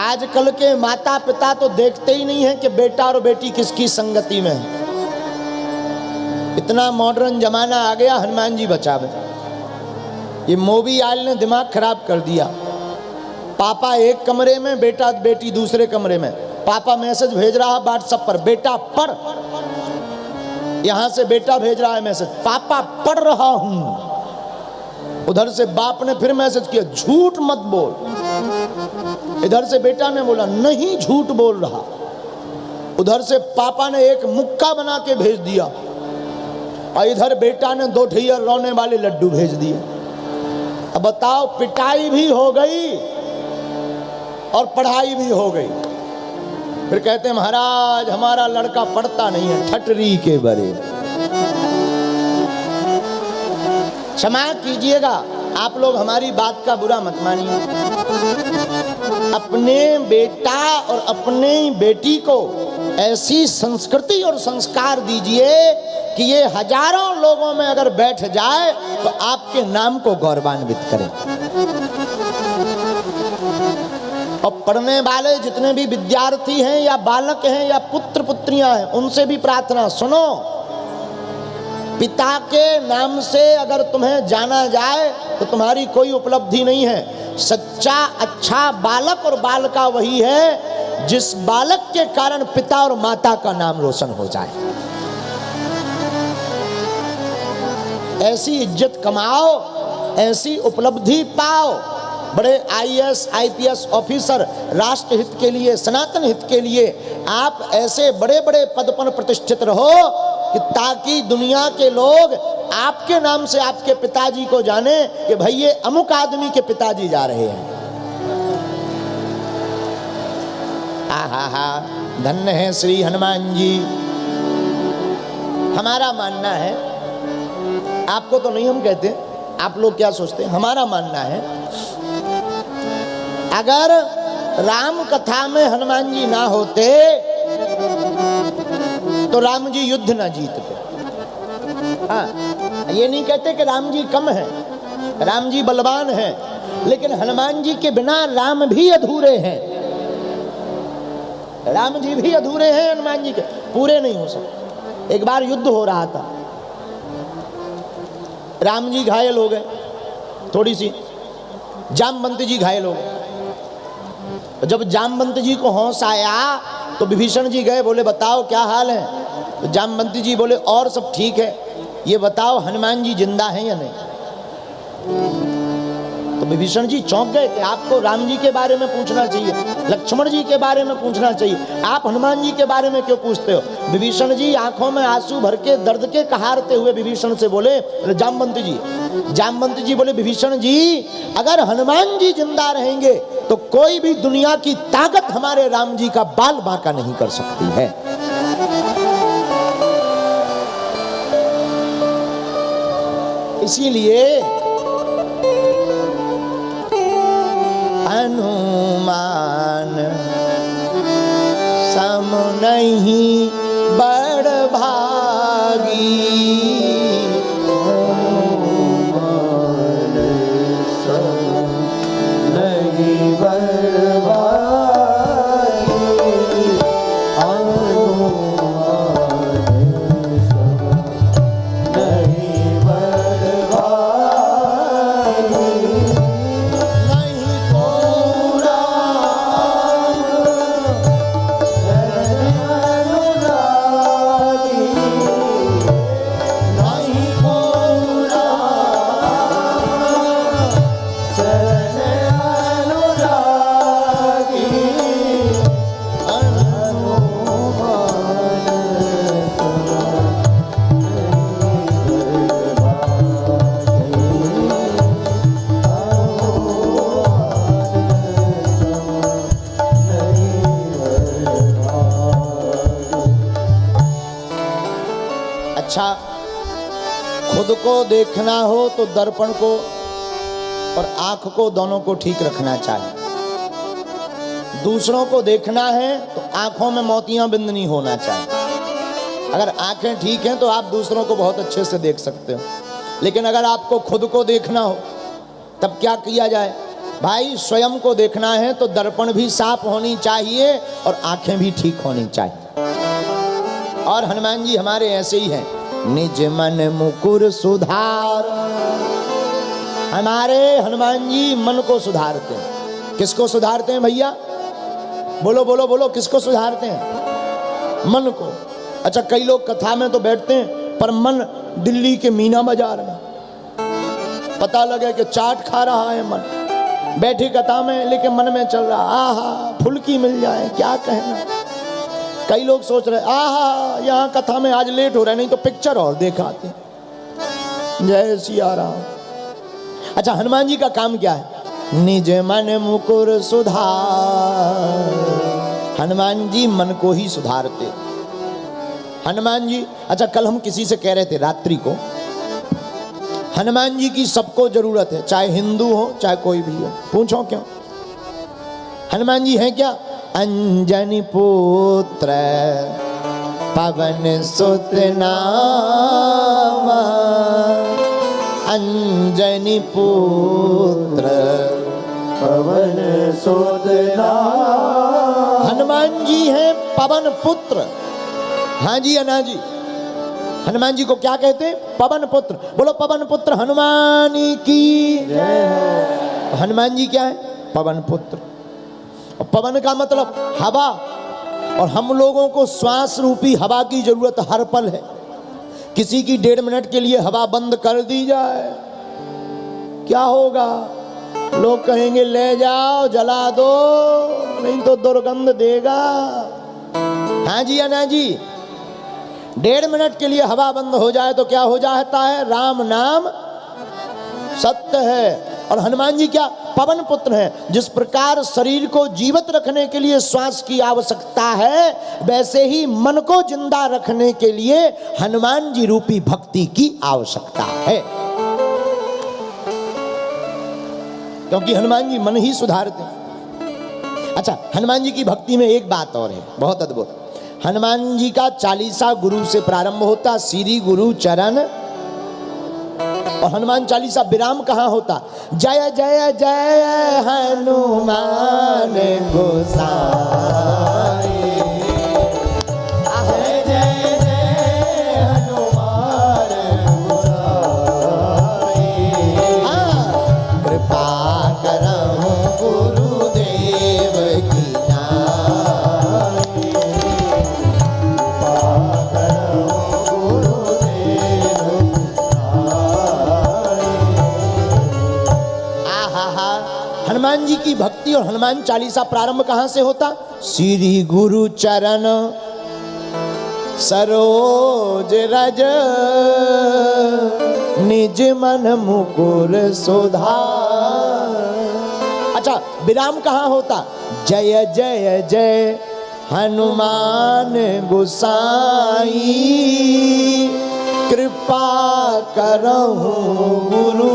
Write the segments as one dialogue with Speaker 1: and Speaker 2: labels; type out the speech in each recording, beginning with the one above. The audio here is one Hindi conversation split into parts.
Speaker 1: आजकल के माता पिता तो देखते ही नहीं है कि बेटा और बेटी किसकी संगति में है। इतना मॉडर्न जमाना आ गया, हनुमान जी बचावे। ये मोबाइल ने दिमाग खराब कर दिया। पापा एक कमरे में, बेटा बेटी दूसरे कमरे में। पापा मैसेज भेज रहा है व्हाट्सएप पर, बेटा पढ़। यहां से बेटा भेज रहा है मैसेज, पापा पढ़ रहा हूं। उधर से बाप ने फिर मैसेज किया, झूठ मत बोल। इधर से बेटा ने बोला, नहीं झूठ बोल रहा। उधर से पापा ने एक मुक्का बना के भेज दिया और इधर बेटा ने 2 ठैया रोने वाले लड्डू भेज दिए। अब बताओ, पिटाई भी हो गई और पढ़ाई भी हो गई। फिर कहते हैं महाराज हमारा लड़का पढ़ता नहीं है, ठटरी के बरे। क्षमा कीजिएगा, आप लोग हमारी बात का बुरा मत मानिए। अपने बेटा और अपने बेटी को ऐसी संस्कृति और संस्कार दीजिए कि ये हजारों लोगों में अगर बैठ जाए तो आपके नाम को गौरवान्वित करे। और पढ़ने वाले जितने भी विद्यार्थी हैं या बालक हैं या पुत्र पुत्रियां हैं, उनसे भी प्रार्थना सुनो, पिता के नाम से अगर तुम्हें जाना जाए तो तुम्हारी कोई उपलब्धि नहीं है। सच्चा अच्छा बालक और बालिका वही है जिस बालक के कारण पिता और माता का नाम रोशन हो जाए। ऐसी इज्जत कमाओ, ऐसी उपलब्धि पाओ। बड़े IAS IPS ऑफिसर राष्ट्र हित के लिए, सनातन हित के लिए आप ऐसे बड़े बड़े पद पर प्रतिष्ठित रहो कि ताकि दुनिया के लोग आपके नाम से आपके पिताजी को जाने कि भाई ये अमुक आदमी के पिताजी जा रहे हैं। हा, धन्य है श्री हनुमान जी। हमारा मानना है, आपको तो नहीं हम कहते, आप लोग क्या सोचते हैं, हमारा मानना है अगर राम कथा में हनुमान जी ना होते तो राम जी युद्ध ना जीतते। हाँ, ये नहीं कहते कि राम जी कम है, राम जी बलवान हैं, लेकिन हनुमान जी के बिना राम भी अधूरे हैं। राम जी भी अधूरे हैं, हनुमान जी के पूरे नहीं हो सकते। एक बार युद्ध हो रहा था, राम जी घायल हो गए थोड़ी सी, जामवंत जी घायल हो गए। जब जामवंत जी को होश आया तो विभीषण जी गए, बोले बताओ क्या हाल है। तो जामवंत जी बोले और सब ठीक है, ये बताओ हनुमान जी जिंदा हैं या नहीं। तो विभीषण जी चौंक गए कि आपको राम जी के बारे में पूछना चाहिए, लक्ष्मण जी के बारे में पूछना चाहिए, आप हनुमान जी के बारे में क्यों पूछते हो। विभीषण जी आंखों में आंसू भर के दर्द के कहारते हुए विभीषण से बोले, जामवंत जी बोले विभीषण जी अगर हनुमान जी जिंदा रहेंगे तो कोई भी दुनिया की ताकत हमारे राम जी का बाल बांका नहीं कर सकती है। इसीलिए हनुमान सम नहीं बड़ भागी, हनुमान सम नहीं बड़ भागी, हनुमान सम नहीं बड़ भागी। अच्छा, खुद को देखना हो तो दर्पण को और आंख को दोनों को ठीक रखना चाहिए। दूसरों को देखना है तो आंखों में मोतियां बिंद नहीं होना चाहिए। अगर आंखें ठीक हैं तो आप दूसरों को बहुत अच्छे से देख सकते हो, लेकिन अगर आपको खुद को देखना हो तब क्या किया जाए, भाई स्वयं को देखना है तो दर्पण भी साफ होनी चाहिए और आंखें भी ठीक होनी चाहिए। और हनुमान जी हमारे ऐसे ही हैं, निज मन मुकुर सुधार। हमारे हनुमान जी मन को सुधारते हैं। किसको सुधारते हैं भैया? बोलो बोलो बोलो, किसको सुधारते हैं? मन को। अच्छा, कई लोग कथा में तो बैठते हैं पर मन दिल्ली के मीना बाजार में, पता लगे कि चाट खा रहा है मन, बैठी कथा में लेकिन मन में चल रहा आहा फुल्की मिल जाए, क्या कहना। कई लोग सोच रहे आहा यहाँ कथा में आज लेट हो रहा है, नहीं तो पिक्चर और देखाते। जय सिया राम। अच्छा, हनुमान जी का काम क्या है? निज मन मुकुर सुधार। हनुमान जी मन को ही सुधारते हनुमान जी। अच्छा, कल हम किसी से कह रहे थे रात्रि को, हनुमान जी की सबको जरूरत है, चाहे हिंदू हो चाहे कोई भी हो। पूछो क्यों? हनुमान जी हैं क्या? अंजनी पुत्र पवन सुत नामा, अंजनी पुत्र पवन सुत नामा। हनुमान जी हैं पवन पुत्र। हाँ जी अन्ना जी, हनुमान जी को क्या कहते हैं? पवन पुत्र। बोलो पवन पुत्र हनुमान की जय। तो हनुमान जी क्या है? पवन पुत्र। और पवन का मतलब हवा, और हम लोगों को श्वास रूपी हवा की जरूरत हर पल है। किसी की 1.5 मिनट के लिए हवा बंद कर दी जाए, क्या होगा? लोग कहेंगे ले जाओ जला दो, नहीं तो दुर्गंध देगा। हाँ जी अन्ना जी, 1.5 मिनट के लिए हवा बंद हो जाए तो क्या हो जाता है? राम नाम सत्य है। और हनुमान जी क्या? पवन पुत्र हैं। जिस प्रकार शरीर को जीवित रखने के लिए श्वास की आवश्यकता है, वैसे ही मन को जिंदा रखने के लिए हनुमान जी रूपी भक्ति की आवश्यकता है। क्योंकि हनुमान जी मन ही सुधारते हैं। अच्छा, हनुमान जी की भक्ति में एक बात और है बहुत अद्भुत। हनुमान जी का चालीसा गुरु से प्रारंभ होता, श्री गुरु चरण। और हनुमान चालीसा विराम कहाँ होता? जय जय जय हनुमान गोसाई, जय जय जय हनुमान गोसाई। कृपा करहु गुरुदेव की नाई, कृपा करहु गुरुदेव हनुमान जी की भक्ति और हनुमान चालीसा प्रारंभ कहां से होता? श्री गुरु चरण सरोज रज, निज मन मुकुर सुधार। अच्छा, विराम कहां होता? जय जय जय हनुमान गोसाई, कृपा करहु गुरु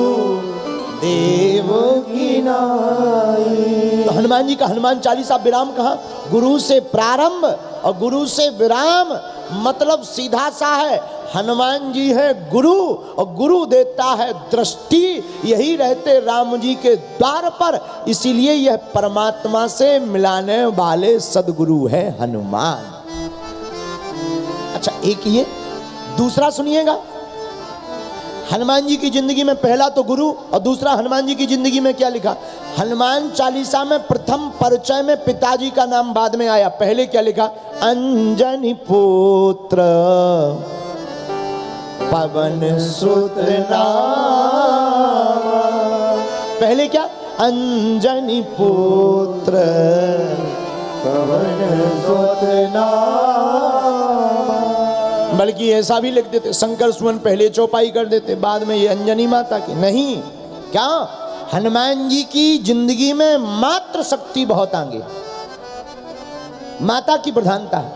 Speaker 1: देव की नाई। तो हनुमान जी का हनुमान चालीसा विराम कहाँ? गुरु से प्रारंभ और गुरु से विराम, मतलब सीधा सा है। हनुमान जी है गुरु और गुरु देता है दृष्टि। यही रहते राम जी के द्वार पर, इसीलिए यह परमात्मा से मिलाने वाले सदगुरु है हनुमान। अच्छा, एक ये दूसरा सुनिएगा। हनुमान जी की जिंदगी में पहला तो गुरु और दूसरा हनुमान जी की जिंदगी में क्या लिखा? हनुमान चालीसा में प्रथम परिचय में पिताजी का नाम बाद में आया, पहले क्या लिखा? अंजनी पुत्र पवन सुत नामा। पहले क्या? अंजनी पुत्र पवन सुत नामा। बल्कि ऐसा भी लिख देते, शंकर सुमन पहले चौपाई कर देते, बाद में ये अंजनी माता की। नहीं, क्या? हनुमान जी की जिंदगी में मात्र शक्ति बहुत आगे, माता की प्रधानता है।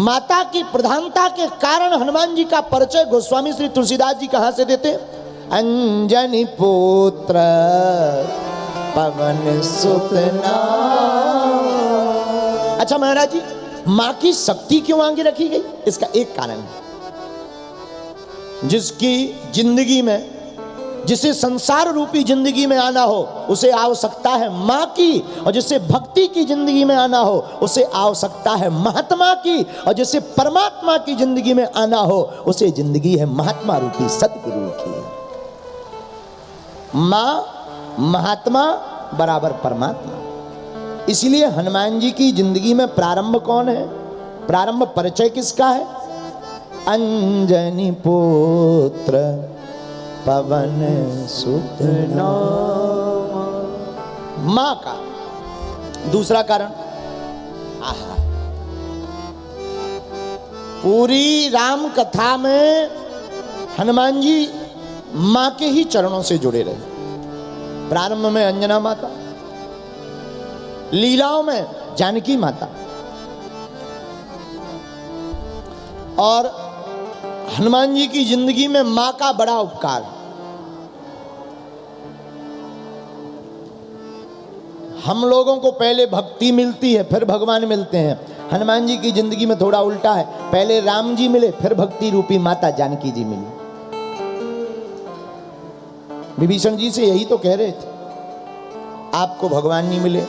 Speaker 1: माता की प्रधानता के कारण हनुमान जी का परिचय गोस्वामी श्री तुलसीदास जी कहां से देते? अंजनी पुत्र पवन सुत नामा। अच्छा महाराज जी, मां की शक्ति क्यों आगे रखी गई? इसका एक कारण है, जिसकी जिंदगी में जिसे संसार रूपी जिंदगी में आना हो उसे आवश्यकता है माँ की, और जिसे भक्ति की जिंदगी में आना हो उसे आवश्यकता है महात्मा की, और जिसे परमात्मा की जिंदगी में आना हो उसे जिंदगी है महात्मा रूपी सतगुरु की। माँ महात्मा बराबर परमात्मा। इसलिए हनुमान जी की जिंदगी में प्रारंभ कौन है? प्रारंभ परिचय किसका है? अंजनी पुत्र पवन सुत नाम, मां का। दूसरा कारण, आहा, पूरी राम कथा में हनुमान जी मां के ही चरणों से जुड़े रहे। प्रारंभ में अंजना माता, लीलाओं में जानकी माता, और हनुमान जी की जिंदगी में मां का बड़ा उपकार। हम लोगों को पहले भक्ति मिलती है फिर भगवान मिलते हैं। हनुमान जी की जिंदगी में थोड़ा उल्टा है, पहले राम जी मिले फिर भक्ति रूपी माता जानकी जी मिली। विभीषण जी से यही तो कह रहे थे, आपको भगवान नहीं मिले,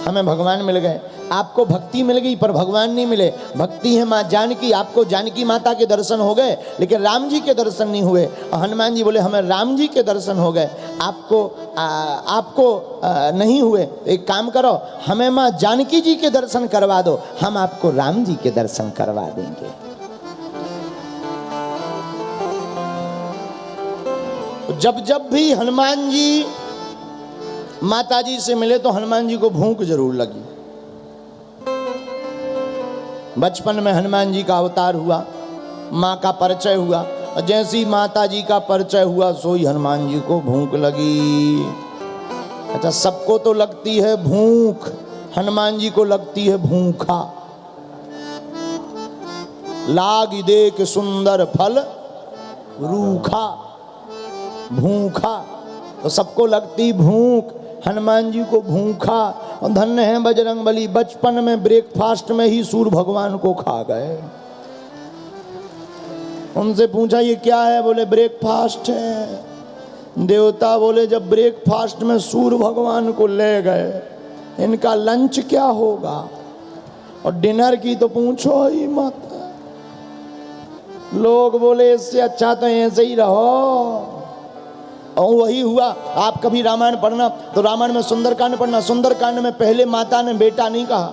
Speaker 1: हमें भगवान मिल गए। आपको भक्ति मिल गई पर भगवान नहीं मिले। भक्ति है माँ जानकी, आपको जानकी माता के दर्शन हो गए लेकिन राम जी के दर्शन नहीं हुए। और हनुमान जी बोले हमें राम जी के दर्शन हो गए, आपको नहीं हुए। एक काम करो, हमें माँ जानकी जी के दर्शन करवा दो, हम आपको राम जी के दर्शन करवा देंगे। जब जब भी हनुमान जी माता जी से मिले तो हनुमान जी को भूख जरूर लगी। बचपन में हनुमान जी का अवतार हुआ, माँ का परिचय हुआ, और जैसी माता जी का परिचय हुआ सोई हनुमान जी को भूख लगी। अच्छा, सबको तो लगती है भूख, हनुमान जी को लगती है भूखा। लाग देख सुंदर फल रूखा, भूखा, तो सबको लगती भूख, हनुमान जी को भूखा। और धन्य है बजरंगबली, बचपन में ब्रेकफास्ट में ही सूर्य भगवान को खा गए। उनसे पूछा ये क्या है? बोले ब्रेकफास्ट है। देवता बोले जब ब्रेकफास्ट में सूर्य भगवान को ले गए, इनका लंच क्या होगा? और डिनर की तो पूछो ही मत। लोग बोले इससे अच्छा तो ऐसे ही रहो। और वही हुआ। आप कभी रामायण पढ़ना तो रामायण में सुंदरकांड पढ़ना, सुंदरकांड में पहले माता ने बेटा नहीं कहा,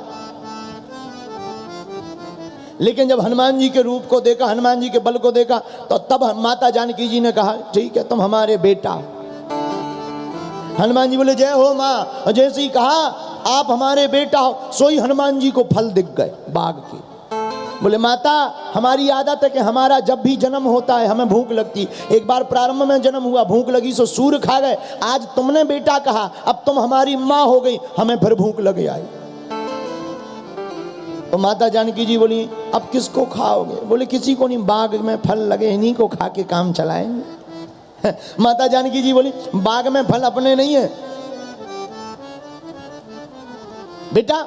Speaker 1: लेकिन जब हनुमान जी के रूप को देखा, हनुमान जी के बल को देखा, तो तब माता जानकी जी ने कहा ठीक है तुम हमारे बेटा। हनुमान जी बोले जय हो माँ। और जैसे ही कहा आप हमारे बेटा हो, सोई हनुमान जी को फल दिख गए बाग के। बोले माता हमारी आदत है कि हमारा जब भी जन्म होता है हमें भूख लगती। एक बार प्रारंभ में जन्म हुआ, भूख लगी सो सूर्य खा गए। आज तुमने बेटा कहा, अब तुम हमारी माँ हो गई, हमें फिर भूख लगे आई। तो माता जानकी जी बोली अब किसको खाओगे? बोले किसी को नहीं, बाग में फल लगे इन्हीं को खा के काम चलाएंगे। माता जानकी जी बोली बाग में फल अपने नहीं है बेटा,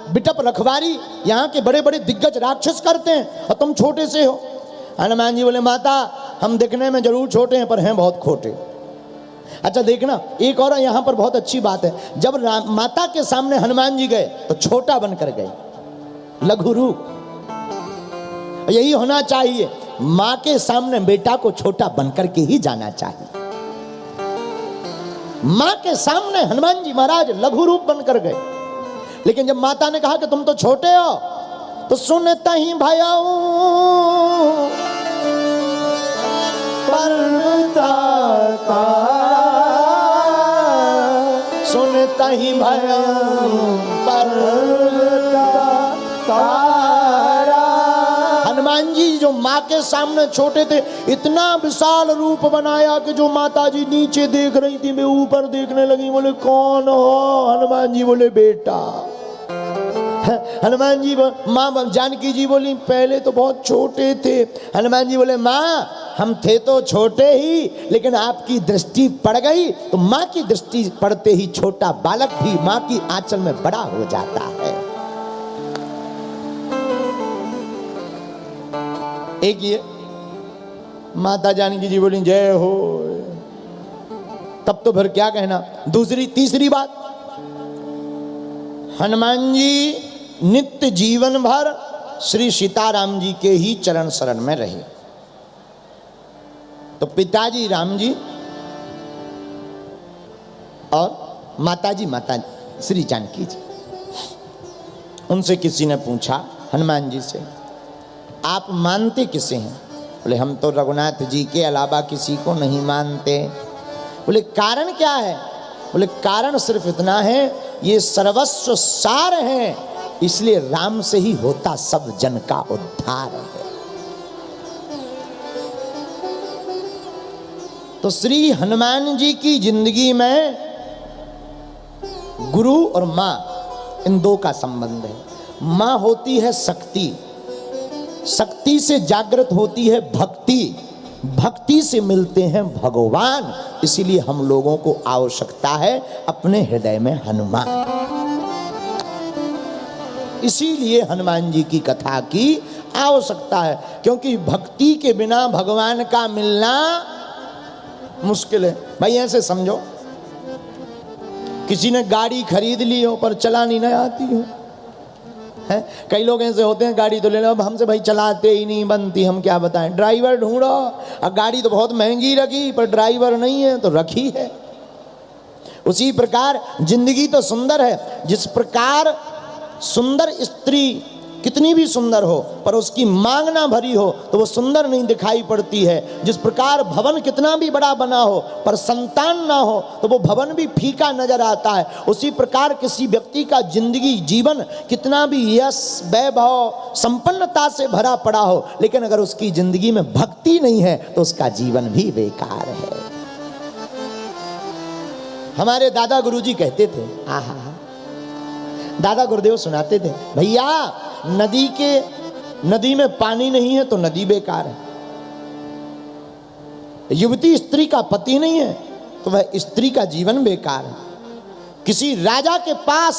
Speaker 1: बिटप रखवारी यहाँ के बड़े बड़े दिग्गज राक्षस करते हैं और तुम छोटे से हो। हनुमान जी बोले माता हम दिखने में जरूर छोटे हैं पर हैं बहुत खोटे। अच्छा देखना, एक और यहाँ पर बहुत अच्छी बात है, जब माता के सामने हनुमान जी गए तो छोटा बनकर गए, लघु रूप। यही होना चाहिए, माँ के सामने बेटा को छोटा बनकर के ही जाना चाहिए। माँ के सामने हनुमान जी महाराज लघु रूप बनकर गए, लेकिन जब माता ने कहा कि तुम तो छोटे हो, तो सुनता ही भयाऊ पर्वता सुनता ही भयाऊ पर्वता। हनुमान जी जो माँ के सामने छोटे थे, इतना विशाल रूप बनाया कि जो माता जी नीचे देख रही थी वे ऊपर देखने लगी। बोले कौन हो? हनुमान जी बोले बेटा। हनुमान जी माँ जानकी जी बोली पहले तो बहुत छोटे थे। हनुमान जी बोले माँ हम थे तो छोटे ही, लेकिन आपकी दृष्टि पड़ गई तो माँ की दृष्टि पड़ते ही छोटा बालक भी माँ की आंचल में बड़ा हो जाता है। एक ये माता जानकी जी बोली जय हो। तब तो फिर क्या कहना। तीसरी बात, हनुमान जी नित्य जीवन भर श्री सीताराम जी के ही चरण शरण में रहे। तो पिताजी राम जी और माताजी श्री जानकी जी, उनसे किसी ने पूछा हनुमान जी से, आप मानते किसे हैं? बोले हम तो रघुनाथ जी के अलावा किसी को नहीं मानते। बोले कारण क्या है? बोले कारण सिर्फ इतना है, ये सर्वस्व सार है, इसलिए राम से ही होता सब जन का उद्धार है। तो श्री हनुमान जी की जिंदगी में गुरु और मां, इन दो का संबंध है। मां होती है शक्ति, शक्ति से जागृत होती है भक्ति, भक्ति से मिलते हैं भगवान। इसीलिए हम लोगों को आवश्यकता है अपने हृदय में हनुमान। इसीलिए हनुमान जी की कथा की आवश्यकता है, क्योंकि भक्ति के बिना भगवान का मिलना मुश्किल है। भाई ऐसे समझो, किसी ने गाड़ी खरीद ली हो पर चलानी नहीं आती हो, है? कई लोग ऐसे होते हैं, गाड़ी तो ले लो, अब हमसे भाई चलाते ही नहीं बनती, हम क्या बताएं, ड्राइवर ढूंढो। अब गाड़ी तो बहुत महंगी रखी पर ड्राइवर नहीं है तो रखी है। उसी प्रकार जिंदगी तो सुंदर है, जिस प्रकार सुंदर स्त्री कितनी भी सुंदर हो पर उसकी मांग ना भरी हो तो वो सुंदर नहीं दिखाई पड़ती है। जिस प्रकार भवन कितना भी बड़ा बना हो पर संतान ना हो तो वो भवन भी फीका नजर आता है। उसी प्रकार किसी व्यक्ति का जिंदगी जीवन कितना भी यश वैभव संपन्नता से भरा पड़ा हो, लेकिन अगर उसकी जिंदगी में भक्ति नहीं है तो उसका जीवन भी बेकार है। हमारे दादा गुरुजी कहते थे, आहा, दादा गुरुदेव सुनाते थे, भैया नदी में पानी नहीं है तो नदी बेकार है। युवती स्त्री का पति नहीं है तो वह स्त्री का जीवन बेकार है। किसी राजा के पास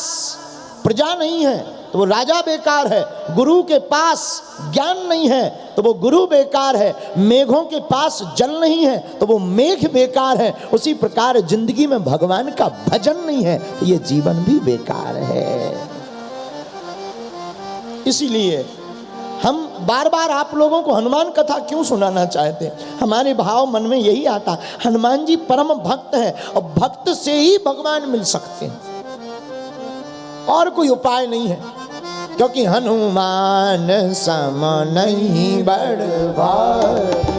Speaker 1: प्रजा नहीं है तो वो राजा बेकार है। गुरु के पास ज्ञान नहीं है तो वो गुरु बेकार है। मेघों के पास जल नहीं है तो वो मेघ बेकार है। उसी प्रकार जिंदगी में भगवान का भजन नहीं है तो ये जीवन भी बेकार है। इसीलिए हम बार बार आप लोगों को हनुमान कथा क्यों सुनाना चाहते हैं? हमारे भाव मन में यही आता, हनुमान जी परम भक्त हैं और भक्त से ही भगवान मिल सकते हैं, और कोई उपाय नहीं है। क्योंकि हनुमान सम नहीं बड़ भाई।